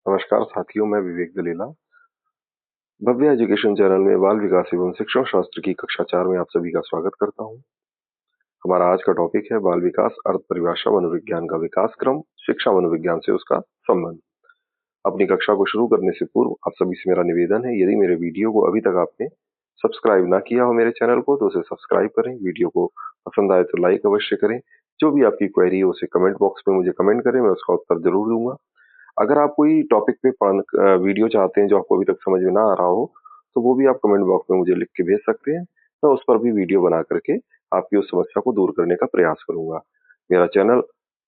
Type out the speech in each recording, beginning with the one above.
नमस्कार साथियों, मैं विवेक दलीला। भव्य एजुकेशन चैनल में बाल विकास एवं शिक्षण शास्त्र की कक्षा 4 में आप सभी का स्वागत करता हूं। हमारा आज का टॉपिक है बाल विकास, अर्थ परिभाषा, मनोविज्ञान का विकास क्रम, शिक्षा मनोविज्ञान से उसका संबंध। अपनी कक्षा को शुरू करने से पूर्व आप सभी से मेरा निवेदन है, यदि मेरे वीडियो को अभी तक आपने सब्सक्राइब ना किया हो मेरे चैनल को, तो उसे सब्सक्राइब करें। वीडियो को पसंद आए तो लाइक अवश्य करें। जो भी आपकी क्वेरी है उसे कमेंट बॉक्स में मुझे कमेंट करें, मैं उसका उत्तर जरूर दूंगा। अगर आप कोई टॉपिक पे वीडियो चाहते हैं जो आपको अभी तक समझ में ना आ रहा हो, तो वो भी आप कमेंट बॉक्स में मुझे लिख के भेज सकते हैं। मैं उस पर भी वीडियो बना करके आपकी उस समस्या को दूर करने का प्रयास करूंगा। मेरा चैनल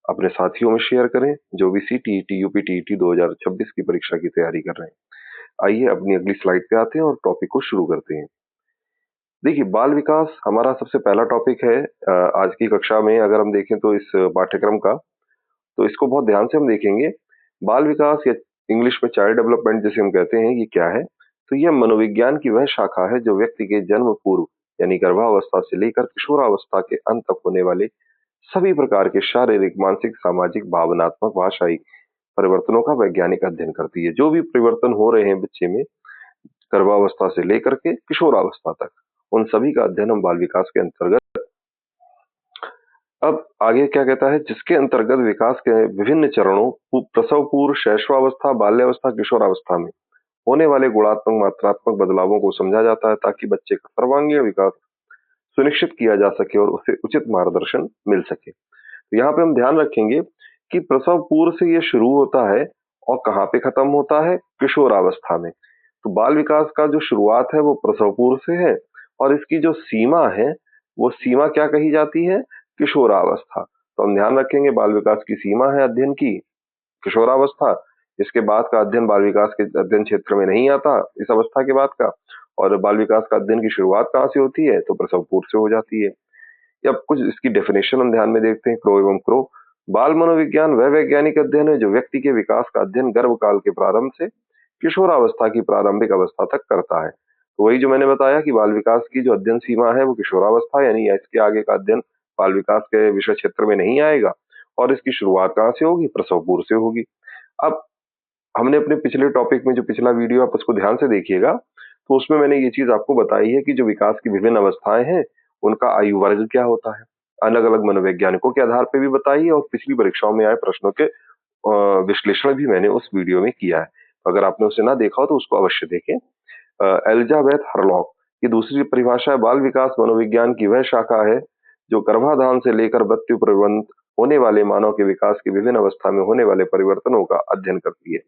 अपने साथियों में शेयर करें जो भी सीटीईटी, यूपीटीईटी 2026 की परीक्षा की तैयारी कर रहे हैं। आइए अपनी अगली स्लाइड पे आते हैं और टॉपिक को शुरू करते हैं। देखिए, बाल विकास हमारा सबसे पहला टॉपिक है आज की कक्षा में। अगर हम देखें तो इस पाठ्यक्रम का, तो इसको बहुत ध्यान से हम देखेंगे। बाल विकास या इंग्लिश में चाइल्ड डेवलपमेंट जिसे हम कहते हैं, ये क्या है? तो यह मनोविज्ञान की वह शाखा है जो व्यक्ति के जन्म पूर्व यानी गर्भावस्था से लेकर किशोरावस्था के अंत तक होने वाले सभी प्रकार के शारीरिक, मानसिक, सामाजिक, भावनात्मक, भाषाई परिवर्तनों का वैज्ञानिक अध्ययन करती है। जो भी परिवर्तन हो रहे हैं बच्चे में गर्भावस्था से लेकर के किशोरावस्था तक, उन सभी का अध्ययन हम बाल विकास के अंतर्गत। अब आगे क्या कहता है? जिसके अंतर्गत विकास के विभिन्न चरणों प्रसव पूर्व, शैशवावस्था, बाल्यावस्था, किशोरावस्था में होने वाले गुणात्मक मात्रात्मक बदलावों को समझा जाता है, ताकि बच्चे का सर्वांगीण विकास सुनिश्चित किया जा सके और उसे उचित मार्गदर्शन मिल सके। तो यहाँ पे हम ध्यान रखेंगे कि प्रसव पूर्व से ये शुरू होता है और कहाँ पे खत्म होता है? किशोरावस्था में। तो बाल विकास का जो शुरुआत है वो प्रसव पूर्व से है और इसकी जो सीमा है वो सीमा क्या कही जाती है? किशोरावस्था। तो हम ध्यान रखेंगे बाल विकास की सीमा है अध्ययन की किशोरावस्था। इसके बाद का अध्ययन बाल विकास के अध्ययन क्षेत्र में नहीं आता, इस अवस्था के बाद का। और बाल विकास का अध्ययन की शुरुआत कहाँ से होती है? तो प्रसव पूर्व से हो जाती है। अब कुछ इसकी डेफिनेशन हम ध्यान में देखते हैं, क्रो एवं क्रो। बाल मनोविज्ञान वह वैज्ञानिक अध्ययन है जो व्यक्ति के विकास का अध्ययन गर्भ काल के प्रारंभ से किशोरावस्था की प्रारंभिक अवस्था तक करता है। तो वही जो मैंने बताया कि बाल विकास की जो अध्ययन सीमा है वो किशोरावस्था, यानी इसके आगे का अध्ययन बाल विकास के विषय क्षेत्र में नहीं आएगा। और इसकी शुरुआत कहाँ से होगी? प्रसव पूर्व से होगी। अब हमने अपने पिछले टॉपिक में, जो पिछला वीडियो आप उसको ध्यान से देखिएगा, तो उसमें मैंने ये चीज आपको बताई है कि जो विकास की विभिन्न अवस्थाएं हैं उनका आयु वर्ग क्या होता है, अलग अलग मनोवैज्ञानिकों के आधार पर भी बताई है और पिछली परीक्षाओं में आए प्रश्नों के विश्लेषण भी मैंने उस वीडियो में किया है। तो अगर आपने उसे ना देखा हो तो उसको अवश्य देखें। एलिजाबेथ हरलॉक की दूसरी परिभाषा है, बाल विकास मनोविज्ञान की वह शाखा है जो गर्भाधान से लेकर मृत्यु पर्यंत होने वाले मानव के विकास की विभिन्न अवस्था में होने वाले परिवर्तनों का अध्ययन करती है।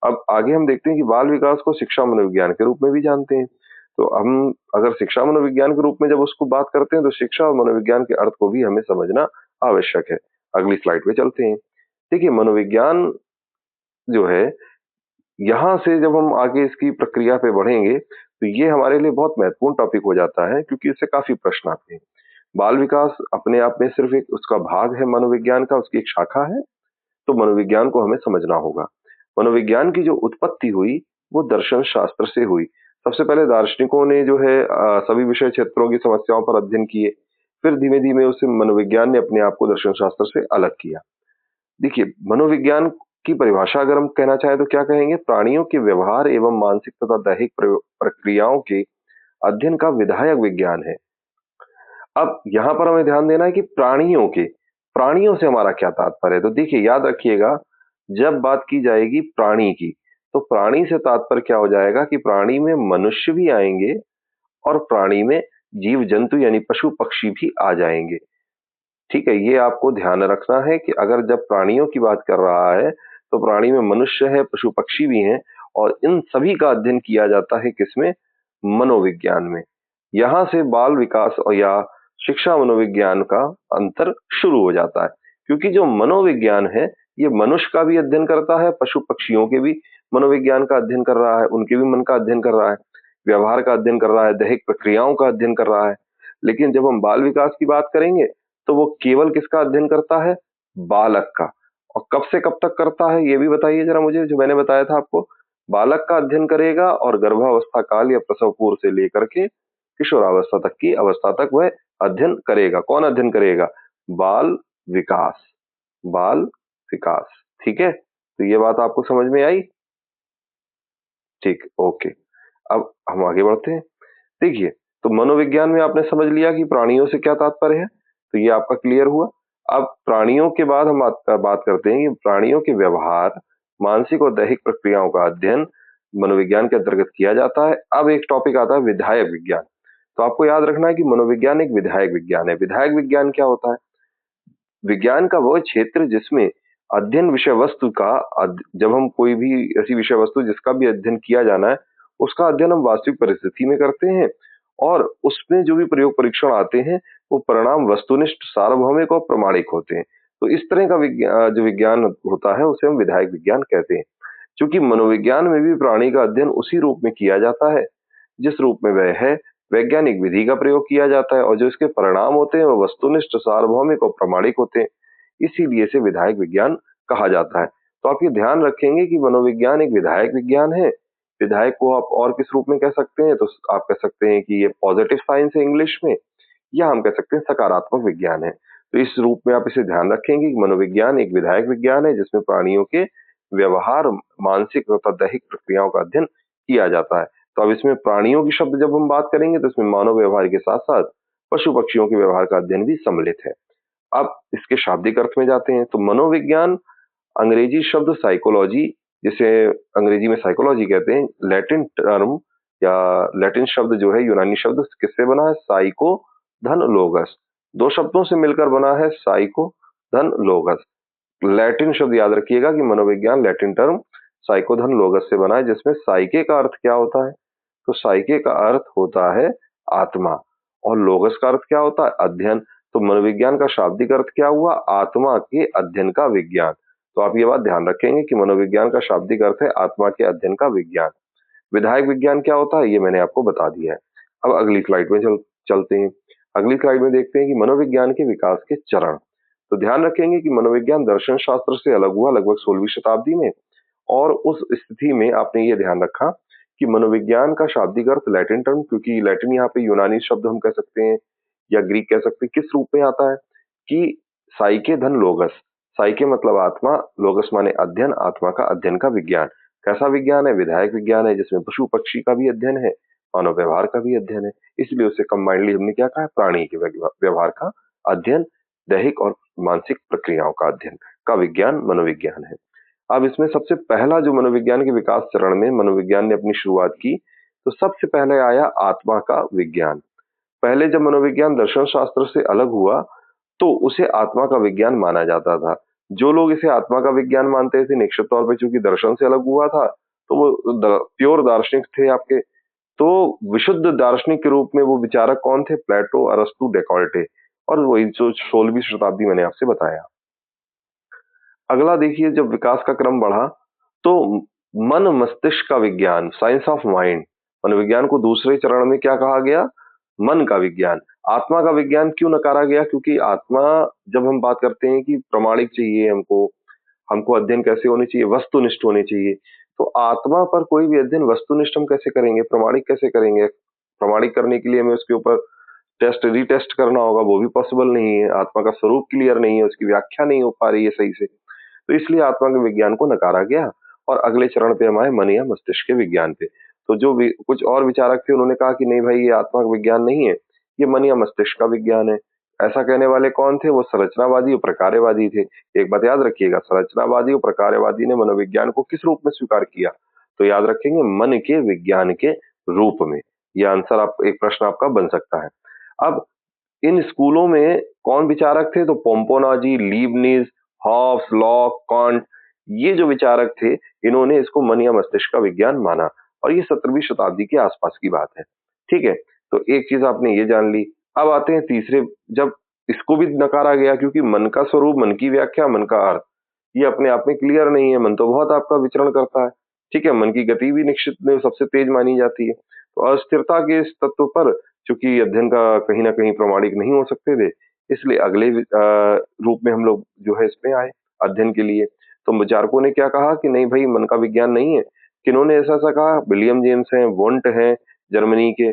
अब आगे हम देखते हैं कि बाल विकास को शिक्षा मनोविज्ञान के रूप में भी जानते हैं। तो हम अगर शिक्षा मनोविज्ञान के रूप में जब उसको बात करते हैं, तो शिक्षा और मनोविज्ञान के अर्थ को भी हमें समझना आवश्यक है। अगली स्लाइड पे चलते हैं। देखिए, मनोविज्ञान जो है, यहाँ से जब हम आगे इसकी प्रक्रिया पे बढ़ेंगे तो ये हमारे लिए बहुत महत्वपूर्ण टॉपिक हो जाता है, क्योंकि इससे काफी प्रश्न आते हैं। बाल विकास अपने आप में सिर्फ एक उसका भाग है मनोविज्ञान का, उसकी एक शाखा है। तो मनोविज्ञान को हमें समझना होगा। मनोविज्ञान की जो उत्पत्ति हुई वो दर्शन शास्त्र से हुई। सबसे पहले दार्शनिकों ने जो है सभी विषय क्षेत्रों की समस्याओं पर अध्ययन किए, फिर धीमे धीमे उसे मनोविज्ञान ने अपने आप को दर्शन शास्त्र से अलग किया। देखिए, मनोविज्ञान की परिभाषा अगर हम कहना चाहें तो क्या कहेंगे? प्राणियों के व्यवहार एवं मानसिक तथा दैहिक प्रक्रियाओं के अध्ययन का विधायक विज्ञान है। अब यहाँ पर हमें ध्यान देना है कि प्राणियों से हमारा क्या तात्पर्य है। तो देखिए, याद रखिएगा, जब बात की जाएगी प्राणी की, तो प्राणी से तात्पर्य क्या हो जाएगा कि प्राणी में मनुष्य भी आएंगे और प्राणी में जीव जंतु यानी पशु पक्षी भी आ जाएंगे। ठीक है, ये आपको ध्यान रखना है कि अगर जब प्राणियों की बात कर रहा है तो प्राणी में मनुष्य है, पशु पक्षी भी हैं, और इन सभी का अध्ययन किया जाता है किसमें? मनोविज्ञान में। यहाँ से बाल विकास और या शिक्षा मनोविज्ञान का अंतर शुरू हो जाता है, क्योंकि जो मनोविज्ञान है ये मनुष्य का भी अध्ययन करता है, पशु पक्षियों के भी मनोविज्ञान का अध्ययन कर रहा है, उनके भी मन का अध्ययन कर रहा है, व्यवहार का अध्ययन कर रहा है, दैहिक प्रक्रियाओं का अध्ययन कर रहा है। लेकिन जब हम बाल विकास की बात करेंगे तो वो केवल किसका अध्ययन करता है? बालक का। और कब से कब तक करता है ये भी बताइए जरा मुझे, जो मैंने बताया था आपको। बालक का अध्ययन करेगा और गर्भावस्था काल या प्रसव पूर्व से लेकर के किशोरावस्था तक की अवस्था तक वह अध्ययन करेगा। कौन अध्ययन करेगा? बाल विकास। बाल विकास, ठीक है। तो ये बात आपको समझ में आई? ठीक, ओके। अब हम आगे बढ़ते हैं। देखिए, तो मनोविज्ञान में आपने समझ लिया कि प्राणियों से क्या तात्पर्य है, तो ये आपका क्लियर हुआ। अब प्राणियों के बाद हम बात करते हैं कि प्राणियों के व्यवहार, मानसिक और दैहिक प्रक्रियाओं का अध्ययन मनोविज्ञान के अंतर्गत किया जाता है। अब एक टॉपिक आता है विधायक विज्ञान। तो आपको याद रखना है कि मनोविज्ञान एक विधायक विज्ञान है। विधायक विज्ञान क्या होता है? विज्ञान का वह क्षेत्र जिसमें अध्ययन विषय वस्तु का जब हम कोई भी ऐसी विषय वस्तु जिसका भी अध्ययन किया जाना है, उसका अध्ययन हम वास्तविक परिस्थिति में करते हैं और उसमें जो भी प्रयोग परीक्षण आते हैं, वो परिणाम वस्तुनिष्ठ, सार्वभौमिक और प्रामाणिक होते हैं। तो इस तरह का जो विज्ञान होता है, उसे हम विधायक विज्ञान कहते हैं। चूंकि मनोविज्ञान में भी प्राणी का अध्ययन उसी रूप में किया जाता है, जिस रूप में वह है, वैज्ञानिक विधि का प्रयोग किया जाता है और जो इसके परिणाम होते हैं, वो वस्तुनिष्ठ, सार्वभौमिक और प्रामाणिक होते हैं। इसीलिए इसे विधायक विज्ञान कहा जाता है। तो आप ये ध्यान रखेंगे कि मनोविज्ञान एक विधायक विज्ञान है। विधायक को आप और किस रूप में कह सकते हैं? तो आप कह सकते हैं कि ये पॉजिटिव साइंस है इंग्लिश में, या हम कह सकते हैं सकारात्मक विज्ञान है। तो इस रूप में आप इसे ध्यान रखेंगे कि मनोविज्ञान एक विधायक विज्ञान है जिसमें प्राणियों के व्यवहार, मानसिक तथा दैहिक प्रक्रियाओं का अध्ययन किया जाता है। तो अब इसमें प्राणियों की शब्द जब हम बात करेंगे तो इसमें मानव व्यवहार के साथ साथ पशु पक्षियों के व्यवहार का अध्ययन भी सम्मिलित है। अब इसके शाब्दिक अर्थ में जाते हैं। तो मनोविज्ञान अंग्रेजी शब्द साइकोलॉजी, जिसे अंग्रेजी में साइकोलॉजी कहते हैं, लैटिन टर्म या लैटिन शब्द जो है, यूनानी शब्द किससे बना है? साइको धन लोगस। दो शब्दों से मिलकर बना है साइको धन लोगस। लैटिन शब्द याद रखिएगा कि मनोविज्ञान लैटिन टर्म साइको धन लोगस से बना है, जिसमें साइके का अर्थ क्या होता है? तो साइके का अर्थ होता है आत्मा और लोगस का अर्थ क्या होता है? अध्ययन। तो मनोविज्ञान का शाब्दिक अर्थ क्या हुआ? आत्मा के अध्ययन का विज्ञान। तो आप ये बात ध्यान रखेंगे कि मनोविज्ञान का शाब्दिक अर्थ है आत्मा के अध्ययन का विज्ञान। विधायक विज्ञान क्या होता है, ये मैंने आपको बता दिया है। अब अगली स्लाइड में चलते हैं। अगली स्लाइड में देखते हैं कि मनोविज्ञान के विकास के चरण। तो ध्यान रखेंगे कि मनोविज्ञान दर्शन शास्त्र से अलग हुआ लगभग 16वीं शताब्दी में, और उस स्थिति में आपने ये ध्यान रखा कि मनोविज्ञान का शाब्दिक अर्थ लैटिन टर्म, क्योंकि लैटिन यहाँ पे यूनानी शब्द हम कह सकते हैं या ग्रीक कह सकते हैं, किस रूप में आता है कि साइके धन लोगस। साइके मतलब आत्मा, लोगस माने अध्ययन, आत्मा का अध्ययन का विज्ञान। कैसा विज्ञान है? विधायक विज्ञान है, जिसमें पशु पक्षी का भी अध्ययन है, मानव व्यवहार का भी अध्ययन है। इसलिए उसे कंबाइंडली हमने क्या कहा? प्राणी के व्यवहार का अध्ययन, दैहिक और मानसिक प्रक्रियाओं का अध्ययन का विज्ञान मनोविज्ञान है। अब इसमें सबसे पहला जो मनोविज्ञान के विकास चरण में मनोविज्ञान ने अपनी शुरुआत की, तो सबसे पहले आया आत्मा का विज्ञान। पहले जब मनोविज्ञान दर्शन शास्त्र से अलग हुआ, तो उसे आत्मा का विज्ञान माना जाता था। जो लोग इसे आत्मा का विज्ञान मानते थे, निश्चित तौर पे चूंकि दर्शन से अलग हुआ था, तो वो प्योर दार्शनिक थे आपके। तो विशुद्ध दार्शनिक के रूप में वो विचारक कौन थे? प्लेटो, अरस्तु, डेकार्टे, और वही जो 16वीं शताब्दी मैंने आपसे बताया। अगला देखिए, जब विकास का क्रम बढ़ा, तो मन मस्तिष्क का विज्ञान, साइंस ऑफ माइंड, मनोविज्ञान को दूसरे चरण में क्या कहा गया? मन का विज्ञान। आत्मा का विज्ञान क्यों नकारा गया? क्योंकि आत्मा, जब हम बात करते हैं कि प्रमाणिक चाहिए हमको, हमको अध्ययन कैसे होने चाहिए? वस्तुनिष्ठ होने चाहिए। तो आत्मा पर कोई भी अध्ययन वस्तुनिष्ठ हम कैसे करेंगे? प्रमाणिक कैसे करेंगे? प्रमाणिक करने के लिए हमें उसके ऊपर टेस्ट रीटेस्ट करना होगा, वो भी पॉसिबल नहीं है। आत्मा का स्वरूप क्लियर नहीं है, उसकी व्याख्या नहीं हो पा रही है सही से। तो इसलिए आत्मा के विज्ञान को नकारा गया और अगले चरण पे हम आए मन या मस्तिष्क के विज्ञान पे। तो जो भी कुछ और विचारक थे, उन्होंने कहा कि नहीं भाई, ये आत्मा का विज्ञान नहीं है, ये मन या मस्तिष्क का विज्ञान है। ऐसा कहने वाले कौन थे? वो संरचनावादी और प्रकार्यवादी थे। एक बात याद रखिएगा, संरचनावादी और प्रकार्यवादी ने मनोविज्ञान को किस रूप में स्वीकार किया? तो याद रखेंगे, मन के विज्ञान के रूप में। यह आंसर आप, एक प्रश्न आपका बन सकता है। अब इन स्कूलों में कौन विचारक थे? तो पोम्पोनाजी, लीबनिज, हॉब्स, लॉक, कांट, ये जो विचारक थे, इन्होंने इसको मन या मस्तिष्क का विज्ञान माना, और ये 17वीं शताब्दी के आसपास की बात है। ठीक है, तो एक चीज आपने ये जान ली। अब आते हैं तीसरे, जब इसको भी नकारा गया, क्योंकि मन का स्वरूप, मन की व्याख्या, मन का अर्थ, ये अपने आप में क्लियर नहीं है। मन तो बहुत आपका विचरण करता है। ठीक है, मन की गति भी निश्चित में सबसे तेज मानी जाती है। तो अस्थिरता के इस तत्व पर चूंकि अध्ययन का कहीं ना कहीं प्रमाणिक नहीं हो सकते थे, इसलिए अगले रूप में हम लोग जो है इसमें आए अध्ययन के लिए। तो विचारकों ने क्या कहा कि नहीं भाई, मन का विज्ञान नहीं है। किन्होंने ऐसा ऐसा कहा? विलियम जेम्स हैं, वोंट हैं जर्मनी के,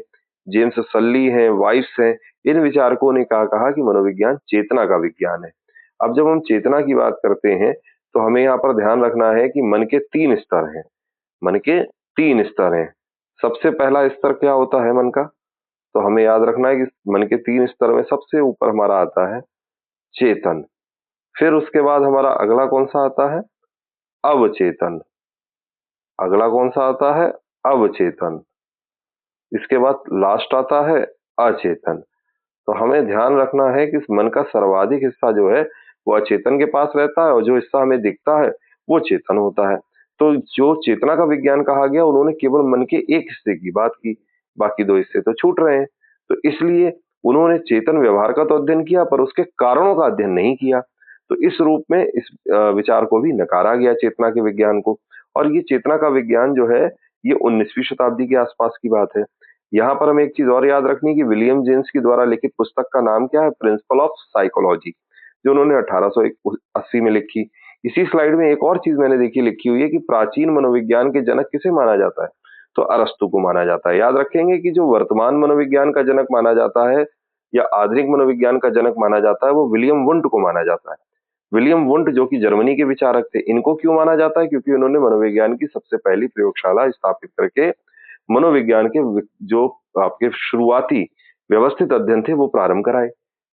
जेम्स सल्ली हैं, वाइस हैं। इन विचारकों ने कहा कि मनोविज्ञान चेतना का विज्ञान है। अब जब हम चेतना की बात करते हैं, तो हमें यहाँ पर ध्यान रखना है कि मन के 3 स्तर हैं। मन के 3 स्तर हैं। सबसे पहला स्तर क्या होता है मन का? तो हमें याद रखना है कि मन के 3 स्तर में सबसे ऊपर हमारा आता है चेतन। फिर उसके बाद हमारा अगला कौन-सा आता है? अवचेतन। अगला कौन-सा आता है? अवचेतन। इसके बाद लास्ट आता है अचेतन। तो हमें ध्यान रखना है कि इस मन का सर्वाधिक हिस्सा जो है वो अचेतन के पास रहता है और जो हिस्सा हमें दिखता है वो चेतन होता है। तो जो चेतना का विज्ञान कहा गया उन्होंने केवल मन के एक हिस्से की बात की, बाकी 2 हिस्से तो छूट रहे हैं। तो इसलिए उन्होंने चेतन व्यवहार का तो अध्ययन किया पर उसके कारणों का अध्ययन नहीं किया। तो इस रूप में इस विचार को भी नकारा गया चेतना के विज्ञान को। और ये चेतना का विज्ञान जो है ये 19वीं शताब्दी के आसपास की बात है। यहाँ पर हमें एक चीज और याद रखनी है कि विलियम जेम्स के द्वारा लिखित पुस्तक का नाम क्या है? प्रिंसिपल ऑफ साइकोलॉजी, जो उन्होंने 1880 में लिखी। इसी स्लाइड में एक और चीज मैंने देखी लिखी हुई है कि प्राचीन मनोविज्ञान के जनक किसे माना जाता है? तो अरस्तु को माना जाता है। याद रखेंगे कि जो वर्तमान मनोविज्ञान का जनक माना जाता है या आधुनिक मनोविज्ञान का जनक माना जाता है वो विलियम वुंट को माना जाता है। विलियम वुंट जो कि जर्मनी के विचारक थे, इनको क्यों माना जाता है? क्योंकि उन्होंने मनोविज्ञान की सबसे पहली प्रयोगशाला स्थापित करके मनोविज्ञान के जो आपके शुरुआती व्यवस्थित अध्ययन थे वो प्रारंभ कराए।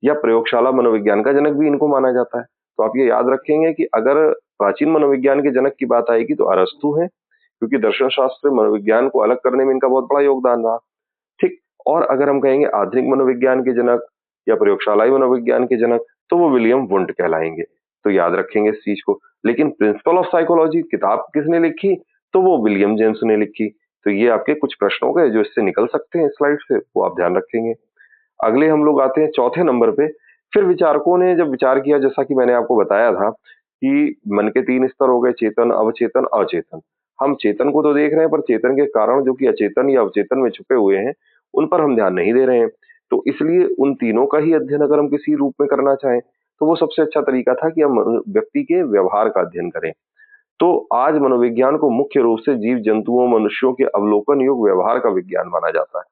या प्रयोगशाला मनोविज्ञान का जनक भी इनको माना जाता है। तो आप ये याद रखेंगे कि अगर प्राचीन मनोविज्ञान के जनक की बात आएगी तो अरस्तु है, क्योंकि दर्शन शास्त्र मनोविज्ञान को अलग करने में इनका बहुत बड़ा योगदान रहा। ठीक। और अगर हम कहेंगे आधुनिक मनोविज्ञान के जनक या प्रयोगशालाई मनोविज्ञान के जनक तो वो विलियम वुंट कहलाएंगे। तो याद रखेंगे इस चीज को। लेकिन प्रिंसिपल ऑफ साइकोलॉजी किताब किसने लिखी? तो वो विलियम जेम्स ने लिखी। तो ये आपके कुछ प्रश्न हो गए जो इससे निकल सकते हैं स्लाइड से, वो आप ध्यान रखेंगे। अगले हम लोग आते हैं चौथे नंबर पे। फिर विचारकों ने जब विचार किया, जैसा कि मैंने आपको बताया था कि मन के 3 स्तर हो गए, चेतन, अवचेतन, अचेतन। हम चेतन को तो देख रहे हैं पर चेतन के कारण जो कि अचेतन या अवचेतन में छुपे हुए हैं उन पर हम ध्यान नहीं दे रहे हैं। तो इसलिए उन तीनों का ही अध्ययन अगर हम किसी रूप में करना चाहें तो वो सबसे अच्छा तरीका था कि हम व्यक्ति के व्यवहार का अध्ययन करें। तो आज मनोविज्ञान को मुख्य रूप से जीव जंतुओं मनुष्यों के अवलोकन युग व्यवहार का विज्ञान माना जाता है।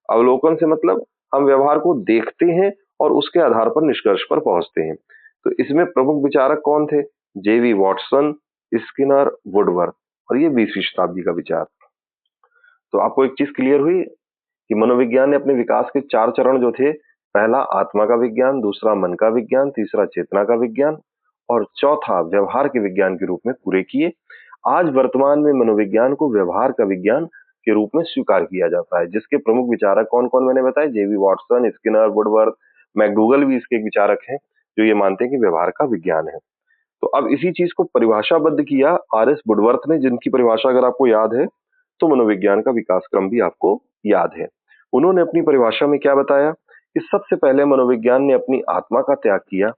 अवलोकन से मतलब हम व्यवहार को देखते हैं और उसके आधार पर निष्कर्ष पर पहुंचते हैं। तो इसमें प्रमुख विचारक कौन थे? जेवी वॉटसन, स्किनर, वुडवर्थ। और ये 20वीं शताब्दी का विचार। तो आपको एक चीज क्लियर हुई कि मनोविज्ञान ने अपने विकास के 4 चरण जो थे, पहला आत्मा का विज्ञान, दूसरा मन का विज्ञान, तीसरा चेतना का विज्ञान और चौथा व्यवहार के विज्ञान के रूप में पूरे किए। आज वर्तमान में मनोविज्ञान को व्यवहार का विज्ञान के रूप में स्वीकार किया जाता है, जिसके प्रमुख विचारक कौन कौन मैंने बताया? जेवी वॉटसन, स्किनर, वुडवर्थ, मैकडूगल भी इसके एक विचारक हैं जो ये मानते हैं कि व्यवहार का विज्ञान है। तो अब इसी चीज को परिभाषाबद्ध किया आर एस वुडवर्थ ने, जिनकी परिभाषा अगर आपको याद है तो मनोविज्ञान का विकास क्रम भी आपको याद है। उन्होंने अपनी परिभाषा में क्या बताया कि सबसे पहले मनोविज्ञान ने अपनी आत्मा का त्याग किया,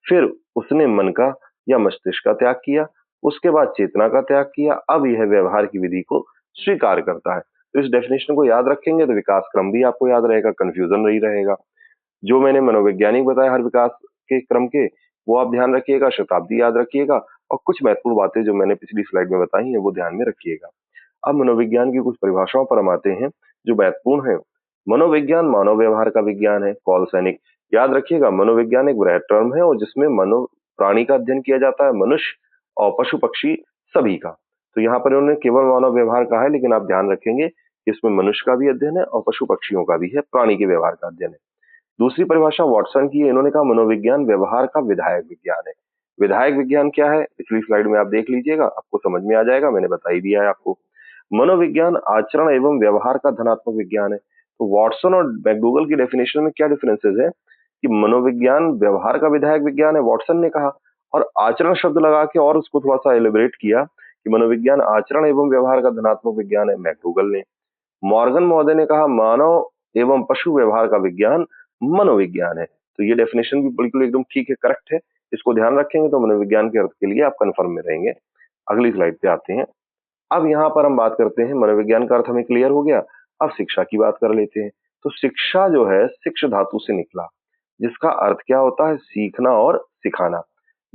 फिर उसने मन का या मस्तिष्क का त्याग किया, उसके बाद चेतना का त्याग किया, अब यह व्यवहार की विधि को स्वीकार करता है। तो इस डेफिनेशन को याद रखेंगे तो विकास क्रम भी आपको याद रहेगा, कंफ्यूजन नहीं रहेगा। जो मैंने मनोवैज्ञानिक बताया हर विकास के क्रम के, वो आप ध्यान रखिएगा, शताब्दी याद रखिएगा और कुछ महत्वपूर्ण बातें जो मैंने पिछली स्लाइड में बताई हैं वो ध्यान में रखिएगा। अब मनोविज्ञान की कुछ परिभाषाओं पर हम आते हैं जो महत्वपूर्ण है। मनोविज्ञान मानव व्यवहार का विज्ञान है। कॉल सैनिक याद रखिएगा, मनोविज्ञान एक वृहद टर्म है और जिसमें मनो प्राणी का अध्ययन किया जाता है, मनुष्य और पशु पक्षी सभी का। तो यहाँ पर उन्होंने केवल मानव व्यवहार कहा है, लेकिन आप ध्यान रखेंगे कि इसमें मनुष्य का भी अध्ययन है और पशु पक्षियों का भी है, प्राणी के व्यवहार का अध्ययन है। दूसरी परिभाषा वॉटसन की है, इन्होंने कहा मनोविज्ञान व्यवहार का विधायक विज्ञान है। विधायक विज्ञान क्या है? पिछली स्लाइड में आप देख लीजिएगा, आपको समझ में आ जाएगा, मैंने बता ही दिया है आपको। मनोविज्ञान आचरण एवं व्यवहार का धनात्मक विज्ञान है। तो वॉटसन और मैकडूगल की डेफिनेशन में क्या डिफरेंसेस है कि मनोविज्ञान व्यवहार का विधायक विज्ञान है, वॉटसन ने कहा, और आचरण शब्द लगा के और उसको थोड़ा सा एलिब्रेट किया कि मनोविज्ञान आचरण एवं व्यवहार का धनात्मक विज्ञान है, मैकडूगल ने। मॉर्गन महोदय ने कहा मानव एवं पशु व्यवहार का विज्ञान मनोविज्ञान है। तो ये डेफिनेशन भी बिल्कुल एकदम ठीक है, करेक्ट है। इसको ध्यान रखेंगे तो मनोविज्ञान के अर्थ के लिए आप कंफर्म में रहेंगे। अगली स्लाइड पे आते हैं। अब यहाँ पर हम बात करते हैं, मनोविज्ञान का अर्थ हमें क्लियर हो गया, अब शिक्षा की बात कर लेते हैं। तो शिक्षा जो है शिक्ष धातु से निकला, जिसका अर्थ क्या होता है? सीखना और सिखाना।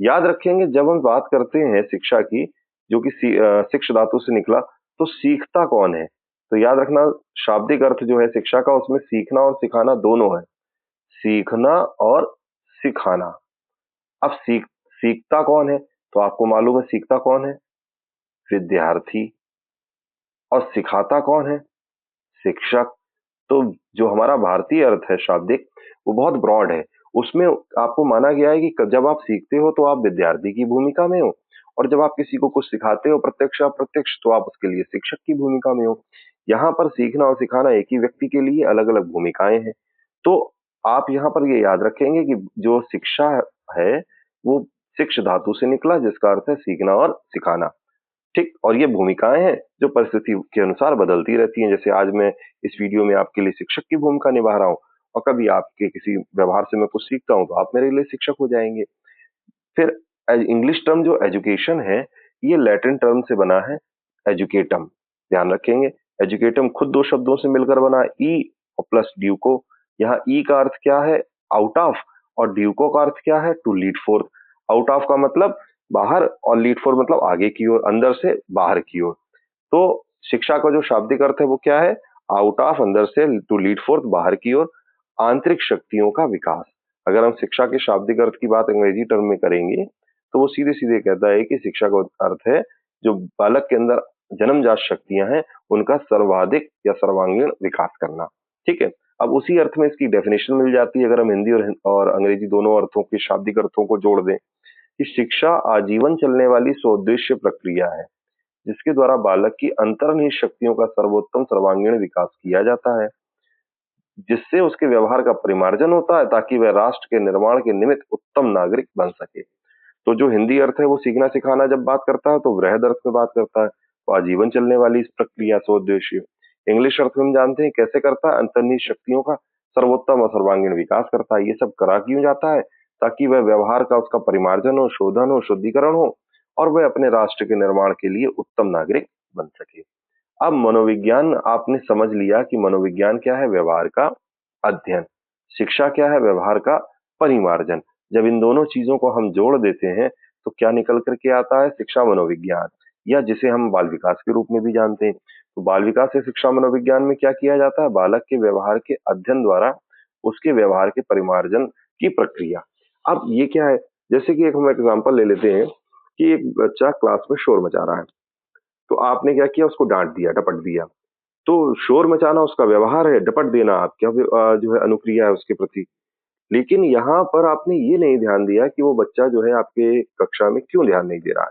याद रखेंगे जब हम बात करते हैं शिक्षा की, जो कि शिक्ष धातु से निकला, तो सीखता कौन है? तो याद रखना, शाब्दिक अर्थ जो है शिक्षा का, उसमें सीखना और सिखाना दोनों है। सीखना और सिखाना। अब सीखता कौन है? तो आपको मालूम है सीखता कौन है? विद्यार्थी। और सिखाता कौन है? शिक्षक। तो जो हमारा भारतीय अर्थ है शाब्दिक, वो बहुत ब्रॉड है। उसमें आपको माना गया है कि जब आप सीखते हो तो आप विद्यार्थी की भूमिका में हो, और जब आप किसी को कुछ सिखाते हो प्रत्यक्ष अप्रत्यक्ष तो आप उसके लिए शिक्षक की भूमिका में हो। यहाँ पर सीखना और सिखाना एक ही व्यक्ति के लिए अलग अलग भूमिकाएं हैं। तो आप यहाँ पर ये याद रखेंगे कि जो शिक्षा है वो शिक्ष धातु से निकला, जिसका अर्थ है सीखना और सिखाना। ठीक, और ये भूमिकाएं हैं जो परिस्थिति के अनुसार बदलती रहती हैं। जैसे आज मैं इस वीडियो में आपके लिए शिक्षक की भूमिका निभा रहा हूँ, और कभी आपके किसी व्यवहार से मैं कुछ सीखता हूँ तो आप मेरे लिए शिक्षक हो जाएंगे। फिर इंग्लिश टर्म जो एजुकेशन है, ये लैटिन टर्म से बना है एजुकेटम। ध्यान रखेंगे, एजुकेटम खुद दो शब्दों से मिलकर बना है, ई और प्लस ड्यूको। यहाँ ई का अर्थ क्या है? आउट ऑफ, और ड्यूको का अर्थ क्या है? To lead forth. Out of का मतलब बाहर, और लीड फोर मतलब आगे की ओर, अंदर से बाहर की ओर। तो शिक्षा का जो शाब्दिक अर्थ है वो क्या है? आउट ऑफ, अंदर से, टू लीड फोर्थ, बाहर की ओर, आंतरिक शक्तियों का विकास। अगर हम शिक्षा के शाब्दिक अर्थ की बात अंग्रेजी टर्म में करेंगे तो वो सीधे सीधे कहता है कि शिक्षा का अर्थ है जो बालक के अंदर जन्मजात शक्तियां हैं उनका सर्वाधिक या सर्वांगीण विकास करना। ठीक है, अब उसी अर्थ में इसकी डेफिनेशन मिल जाती है अगर हम हिंदी और अंग्रेजी दोनों अर्थों के शाब्दिक अर्थों को जोड़ दें, कि शिक्षा आजीवन चलने वाली स्वोद्देश्य प्रक्रिया है जिसके द्वारा बालक की अंतर्निहित शक्तियों का सर्वोत्तम सर्वांगीण विकास किया जाता है, जिससे उसके व्यवहार का परिमार्जन होता है ताकि वह राष्ट्र के निर्माण के निमित्त उत्तम नागरिक बन सके। तो जो हिंदी अर्थ है वो सीखना सिखाना जब बात करता है तो वृहद अर्थ में बात करता है, तो आजीवन चलने वाली इस प्रक्रिया स्वोद्देश्य। इंग्लिश अर्थ में हम जानते हैं कैसे करता है, अंतर्निहित शक्तियों का सर्वोत्तम और सर्वांगीण विकास करता है। ये सब करा क्यों जाता है? ताकि वह व्यवहार का उसका परिमार्जन हो, शोधन हो, शुद्धिकरण हो, और वह अपने राष्ट्र के निर्माण के लिए उत्तम नागरिक बन सके। अब मनोविज्ञान आपने समझ लिया कि मनोविज्ञान क्या है? व्यवहार का अध्ययन। शिक्षा क्या है? व्यवहार का परिमार्जन। जब इन दोनों चीजों को हम जोड़ देते हैं तो क्या निकल करके आता है? शिक्षा मनोविज्ञान, या जिसे हम बाल विकास के रूप में भी जानते हैं। तो बाल विकास से शिक्षा मनोविज्ञान में क्या किया जाता है? बालक के व्यवहार के अध्ययन द्वारा उसके व्यवहार के परिमार्जन की प्रक्रिया। अब ये क्या है? जैसे कि एक हम एग्जांपल ले लेते हैं कि एक बच्चा क्लास में शोर मचा रहा है, तो आपने क्या किया? उसको डांट दिया, डपट दिया। तो शोर मचाना उसका व्यवहार है, डपट देना आपका जो है अनुक्रिया है उसके प्रति। लेकिन यहाँ पर आपने ये नहीं ध्यान दिया कि वो बच्चा जो है आपके कक्षा में क्यों ध्यान नहीं दे रहा है।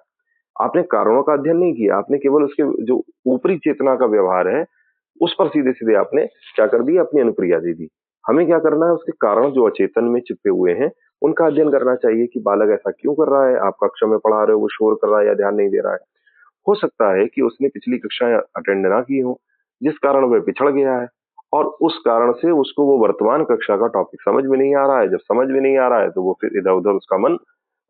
आपने कारणों का अध्ययन नहीं किया, आपने केवल उसके जो ऊपरी चेतना का व्यवहार है उस पर सीधे सीधे आपने क्या कर दिया? अपनी अनुक्रिया दे दी। हमें क्या करना है? उसके कारण जो अचेतन में छिपे हुए हैं उनका अध्ययन करना चाहिए कि बालक ऐसा क्यों कर रहा है। आप कक्षा में पढ़ा रहे हो, वो शोर कर रहा है या ध्यान नहीं दे रहा है। हो सकता है कि उसने पिछली कक्षाएं अटेंड ना की हो, जिस कारण वह पिछड़ गया है, और उस कारण से उसको वो वर्तमान कक्षा का टॉपिक समझ में नहीं आ रहा है। जब समझ में नहीं आ रहा है तो वो फिर इधर उधर उसका मन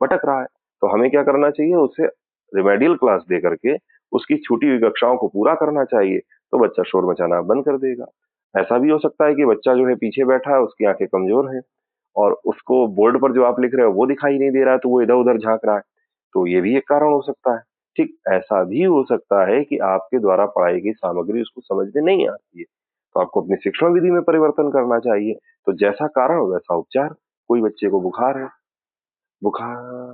भटक रहा है। तो हमें क्या करना चाहिए? उसे रिमेडियल क्लास दे करके उसकी छूटी हुई कक्षाओं को पूरा करना चाहिए, तो बच्चा शोर मचाना बंद कर देगा। ऐसा भी हो सकता है कि बच्चा जो है पीछे बैठा है, उसकी आंखें कमजोर हैं, और उसको बोर्ड पर जो आप लिख रहे हो वो दिखाई नहीं दे रहा है, तो वो इधर उधर झांक रहा है। तो ये भी एक कारण हो सकता है। ठीक ऐसा भी हो सकता है कि आपके द्वारा पढ़ाई गई सामग्री उसको समझ में नहीं आती है, तो आपको अपनी शिक्षण विधि में परिवर्तन करना चाहिए। तो जैसा कारण वैसा उपचार। कोई बच्चे को बुखार है, बुखार,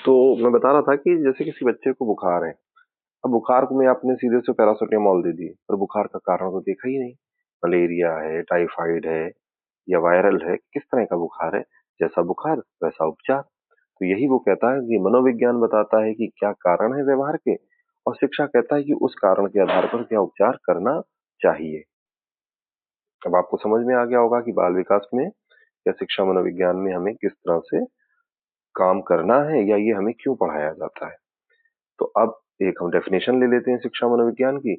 तो मैं बता रहा था कि जैसे किसी बच्चे को बुखार है, अब बुखार को मैं आपने सीधे से पैरासिटामोल दे दी, पर बुखार का कारण तो देखा ही नहीं। मलेरिया है, टाइफाइड है, या वायरल है, किस तरह का बुखार है? जैसा बुखार वैसा उपचार। तो यही वो कहता है कि मनोविज्ञान बताता है कि क्या कारण है व्यवहार के, और शिक्षा कहता है कि उस कारण के आधार पर क्या उपचार करना चाहिए। अब आपको समझ में आ गया होगा कि बाल विकास में या शिक्षा मनोविज्ञान में हमें किस तरह से काम करना है, या ये हमें क्यों पढ़ाया जाता है। तो अब एक हम डेफिनेशन ले लेते हैं शिक्षा मनोविज्ञान की।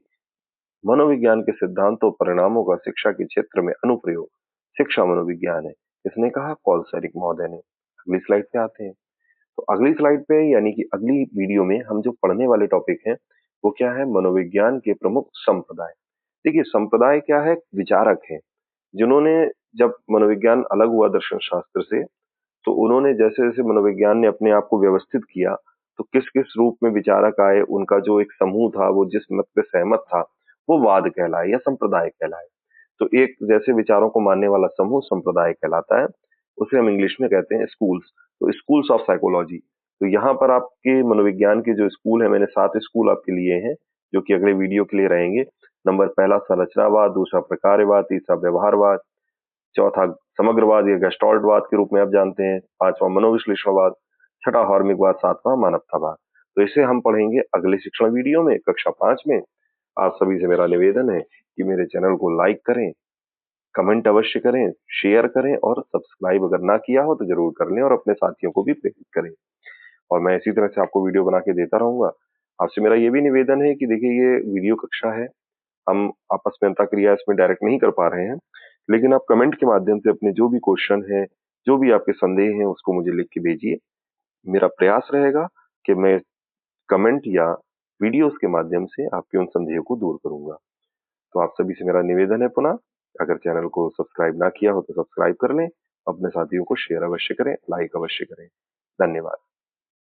मनोविज्ञान के सिद्धांतों परिणामों का शिक्षा के क्षेत्र में अनुप्रयोग शिक्षा मनोविज्ञान है। किसने कहा? पॉल सेरिक महोदय ने। अगली स्लाइड पे आते हैं। तो अगली स्लाइड पे यानी कि अगली वीडियो में हम जो पढ़ने वाले टॉपिक हैं वो क्या है? मनोविज्ञान के प्रमुख संप्रदाय। देखिए, संप्रदाय क्या है? विचारक है जिन्होंने, जब मनोविज्ञान अलग हुआ दर्शन शास्त्र से, तो उन्होंने जैसे जैसे मनोविज्ञान ने अपने आप को व्यवस्थित किया तो किस किस रूप में विचारक आए, उनका जो एक समूह था वो जिस मत पे सहमत था वो वाद कहलाए या संप्रदाय कहलाए। तो एक जैसे विचारों को मानने वाला समूह संप्रदाय कहलाता है। उसे हम इंग्लिश में कहते हैं स्कूल्स। तो स्कूल्स ऑफ साइकोलॉजी, तो यहाँ पर आपके मनोविज्ञान के जो स्कूल है, मैंने 7 स्कूल आपके लिए हैं, जो कि अगले वीडियो के लिए रहेंगे। नंबर पहला संरचनावाद, दूसरा प्रकारवाद, तीसरा व्यवहारवाद, चौथा समग्रवाद या गेस्टाल्टवाद के रूप में आप जानते हैं, पांचवा मनोविश्लेषणवाद, छठा हार्मिकवाद, सातवां मानवतावाद। तो इसे हम पढ़ेंगे अगले शिक्षण वीडियो में, कक्षा 5 में। आप सभी से मेरा निवेदन है कि मेरे चैनल को लाइक करें, कमेंट अवश्य करें, शेयर करें और सब्सक्राइब अगर ना किया हो तो जरूर कर लें और अपने साथियों को भी प्रेरित करें। और मैं इसी तरह से आपको वीडियो बना के देता रहूंगा। आपसे मेरा ये भी निवेदन है कि देखिए, ये वीडियो कक्षा है, हम आपस में अंतःक्रिया इसमें डायरेक्ट नहीं कर पा रहे हैं, लेकिन आप कमेंट के माध्यम से अपने जो भी क्वेश्चन है, जो भी आपके संदेह हैं, उसको मुझे लिख के भेजिए। मेरा प्रयास रहेगा कि मैं कमेंट या वीडियोस के माध्यम से आपके उन संदेह को दूर करूंगा। तो आप सभी से मेरा निवेदन है पुनः, अगर चैनल को सब्सक्राइब ना किया हो तो सब्सक्राइब कर लें, अपने साथियों को शेयर अवश्य करें, लाइक अवश्य करें। धन्यवाद।